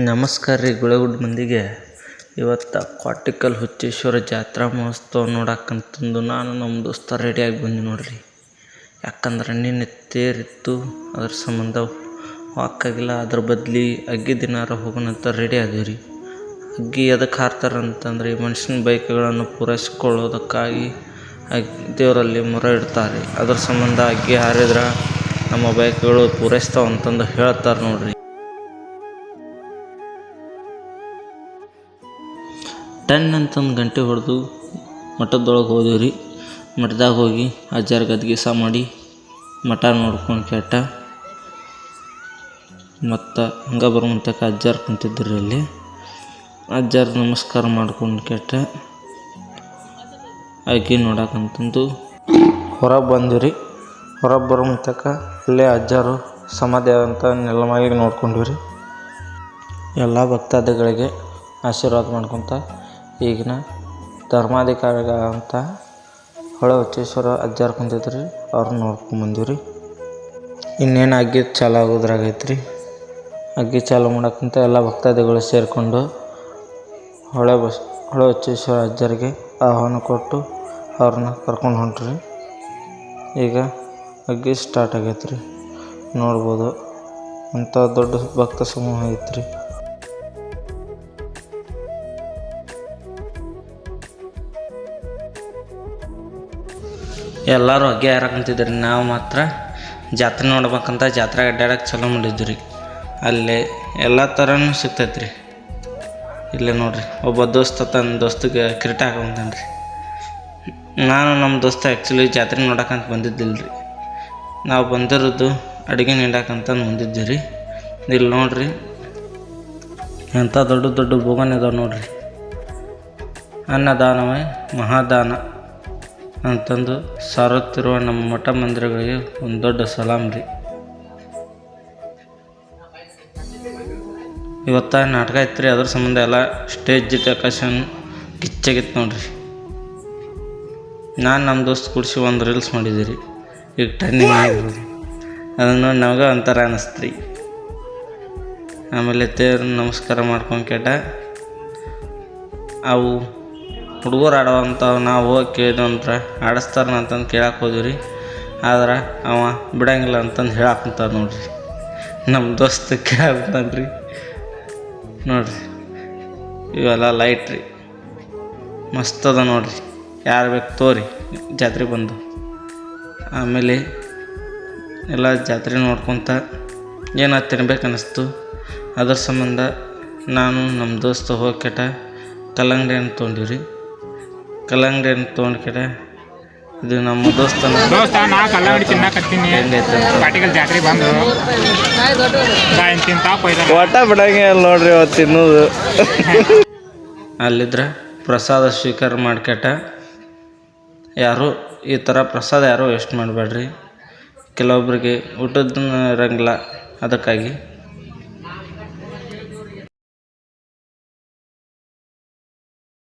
ನಮಸ್ಕಾರ ರೀ ಗುಳಗುಡ್ ಮಂದಿಗೆ. ಇವತ್ತು ಕ್ವಾಟಿಕಲ್ ಹುಚ್ಚೇಶ್ವರ ಜಾತ್ರಾ ಮಹೋತ್ಸವ ನೋಡಕ್ಕಂತಂದು ನಾನು ನಮ್ಮ ದೋಸ್ತ ರೆಡಿಯಾಗಿ ಬಂದು ನೋಡ್ರಿ. ಯಾಕಂದ್ರೆ ನಿನ್ನೆ ತೇರಿತ್ತು, ಅದ್ರ ಸಂಬಂಧ ಹೋಗೋಕ್ಕಾಗಿಲ್ಲ. ಅದ್ರ ಬದಲಿ ಅಗ್ಗಿ ದಿನಾರ ಹೋಗೋಣಂತ ರೆಡಿ ಆದೀವಿ ರೀ. ಅಗ್ಗಿ ಎದಕ್ಕೆ ಹಾರ್ತಾರಂತಂದ್ರೆ ಈ ಮನುಷ್ಯನ ಬಯಕೆಗಳನ್ನು ಪೂರೈಸ್ಕೊಳ್ಳೋದಕ್ಕಾಗಿ ದೇವರಲ್ಲಿ ಮೊರೆ ಇಡ್ತಾರೆ. ಅದ್ರ ಸಂಬಂಧ ಅಗ್ಗಿ ಹಾರಿದ್ರೆ ನಮ್ಮ ಬಯಕೆಗಳು ಪೂರೈಸ್ತಾವಂತಂದು ಹೇಳ್ತಾರೆ ನೋಡ್ರಿ. 10 ಅಂತಂದು ಗಂಟೆ ಹೊಡೆದು ಮಠದೊಳಗೆ ಹೋದೀವಿ ರೀ. ಮಠದಾಗ ಹೋಗಿ ಅಜ್ಜಾರ ಗದ್ಗಿಸ ಮಾಡಿ ಮಠ ನೋಡ್ಕೊಂಡು ಕೆಟ್ಟ ಮತ್ತು ಹಂಗೆ ಬರುವಂತಕ್ಕ ಅಜ್ಜಾರು ಕುಂತಿದ್ದರು. ಅಲ್ಲಿ ಅಜ್ಜಾರು ನಮಸ್ಕಾರ ಮಾಡ್ಕೊಂಡು ಕೆಟ್ಟ ಅಗ್ಗಿ ನೋಡಕ್ಕಂತಂದು ಹೊರಗೆ ಬಂದ್ವಿ ರೀ. ಹೊರಗೆ ಬರುವಂತಕ್ಕ ಅಲ್ಲೇ ಅಜ್ಜಾರು ಸಮಾಧಿ ಅಂತ ನೆಲಮಾಳಿಗೆ ನೋಡ್ಕೊಂಡ್ವಿ ರೀ. ಎಲ್ಲ ಭಕ್ತಾದಿಗಳಿಗೆ ಆಶೀರ್ವಾದ ಮಾಡ್ಕೊತ ಈಗಿನ ಧರ್ಮಾಧಿಕಾರಿಗಳಂತ ಹೊಳೆ ಹುಚ್ಚೇಶ್ವರ ಅಜ್ಜಾರು ಕುಂತಿದ್ರಿ, ಅವ್ರನ್ನ ನೋಡ್ಕೊಂಬಂದಿವಿ ರೀ. ಇನ್ನೇನು ಅಗ್ಗಿ ಚಾಲು ಆಗೋದ್ರಾಗೈತೆ ರೀ. ಅಗ್ಗಿ ಚಾಲು ಮಾಡೋಕ್ಕಂತ ಎಲ್ಲ ಭಕ್ತಾದಿಗಳು ಸೇರಿಕೊಂಡು ಹೊಳೆ ಹುಚ್ಚೇಶ್ವರ ಅಜ್ಜರಿಗೆ ಆಹ್ವಾನ ಕೊಟ್ಟು ಅವ್ರನ್ನ ಕರ್ಕೊಂಡು ಹೊಂಟ್ರಿ. ಈಗ ಅಗ್ಗಿ ಸ್ಟಾರ್ಟ್ ಆಗೈತೆ ರೀ. ನೋಡ್ಬೋದು ಅಂಥ ದೊಡ್ಡ ಭಕ್ತ ಸಮೂಹ ಐತ್ರಿ. ಎಲ್ಲರೂ ಅಗ್ಗಿ ಹಾರಕಂತಿದ್ರಿ. ನಾವು ಮಾತ್ರ ಜಾತ್ರೆ ನೋಡ್ಬೇಕಂತ ಜಾತ್ರೆ ಅಡ್ಡಾಡಕ್ಕೆ ಚಾಲೂ ಮಾಡಿದ್ವಿ ರೀ. ಅಲ್ಲೇ ಎಲ್ಲ ಥರನೂ ಸಿಗ್ತೈತೆ ರೀ. ಇಲ್ಲೇ ನೋಡಿರಿ, ಒಬ್ಬ ದೋಸ್ತ ತನ್ನ ದೋಸ್ತಿಗೆ ಕಿರೀಟ ಹಾಕೊಂತಾನೆ ರೀ. ನಾನು ನಮ್ಮ ದೋಸ್ತ ಆ್ಯಕ್ಚುಲಿ ಜಾತ್ರೆ ನೋಡಕ್ಕಂತ ಬಂದಿದ್ದಿಲ್ಲ ರೀ. ನಾವು ಬಂದಿರೋದು ಅಡುಗೆ ನೀಡಕ್ಕಂತಂದು ಬಂದಿದ್ವಿ ರೀ. ಇಲ್ಲಿ ನೋಡಿರಿ ಎಂಥ ದೊಡ್ಡ ದೊಡ್ಡ ಬೋಗನ್ ಇದಾವೆ ನೋಡಿರಿ. ಅನ್ನದಾನವೇ ಮಹಾದಾನ ಅಂತಂದು ಸಾರುತ್ತಿರುವ ನಮ್ಮ ಮಠ ಮಂದಿರಗಳಿಗೆ ಒಂದು ದೊಡ್ಡ ಸಲಾಮ್ ರೀ. ಇವತ್ತು ನಾಟಕ ಐತೆ ರೀ. ಅದ್ರ ಸಂಬಂಧ ಎಲ್ಲ ಸ್ಟೇಜ್ ಜೊತೆ ಆಕಾಶನ್ ಕಿಚ್ಚಾಗಿತ್ತು ನೋಡ್ರಿ. ನಾನು ನಮ್ಮ ದೋಸ್ತ್ ಕೂಡಿಸಿ ಒಂದು ರೀಲ್ಸ್ ಮಾಡಿದ್ದೆ ರೀ. ಈಗ ಟ್ರೆಂಡಿಂಗ್ ಆಗಿರೋದು ಅದನ್ನು ನಮಗೆ ಒಂಥರ ಅನ್ನಿಸ್ತು ರೀ. ಆಮೇಲೆ ತೇರು ನಮಸ್ಕಾರ ಮಾಡ್ಕೊಂಡು ಕೆಟ್ಟ ಅವು ಹುಡುಗರು ಆಡೋವಂಥವು ನಾವು ಹೋಗಿ ಕೇಳಿದ್ವು ಅಂದ್ರೆ ಆಡಿಸ್ತಾರ ಅಂತಂದು ಕೇಳಕ್ಕೆ ಹೋದ್ವಿ ರೀ. ಆದ್ರೆ ಅವ ಬಿಡಂಗಿಲ್ಲ ಅಂತಂದು ಹೇಳಕ್ಕಂತಾರ ನೋಡ್ರಿ. ನಮ್ಮ ದೋಸ್ತ ಕೇಳಂತಾನ ರೀ. ನೋಡಿರಿ ಇವೆಲ್ಲ ಲೈಟ್ ರೀ, ಮಸ್ತ್ ಅದ ನೋಡಿರಿ. ಯಾರು ಬೇಕು ತೋರಿ ಜಾತ್ರೆ ಬಂದು. ಆಮೇಲೆ ಎಲ್ಲ ಜಾತ್ರೆ ನೋಡ್ಕೊತ ಏನೋ ತಿನ್ಬೇಕು ಅನ್ನಿಸ್ತು. ಅದ್ರ ಸಂಬಂಧ ನಾನು ನಮ್ಮ ದೋಸ್ತ ಹೋಗಿ ಕೆಟ್ಟ ಕಲ್ಲಂಗಡಿಯನ್ನು ತೊಗೊಂಡಿವಿ ರೀ. ಕಲ್ಲಂಗಡಿಯನ್ನು ತೊಗೊಂಡು ಕೆಟ್ಟ ಇದು ನಮ್ಮ ದೋಸ್ತ ನಾ ಕಲ್ಲಂಗಡಿ ತಿನ್ನಕತ್ತೀನಿ. ಕ್ವಾಟಿಕಲ್ ಜಾತ್ರೆ ಬಂದು ಒಟ್ಟ ಬಿಡಂಗೆ ನೋಡ್ರಿ ಅವತ್ತು ತಿನ್ನೋದು. ಅಲ್ಲಿದ್ರೆ ಪ್ರಸಾದ ಸ್ವೀಕಾರ ಮಾಡ್ಕೆಟ ಯಾರು ಈ ಥರ ಪ್ರಸಾದ ಯಾರೂ ವೇಸ್ಟ್ ಮಾಡಬೇಡ್ರಿ. ಕೆಲವೊಬ್ರಿಗೆ ಊಟದ ಇರಂಗಿಲ್ಲ, ಅದಕ್ಕಾಗಿ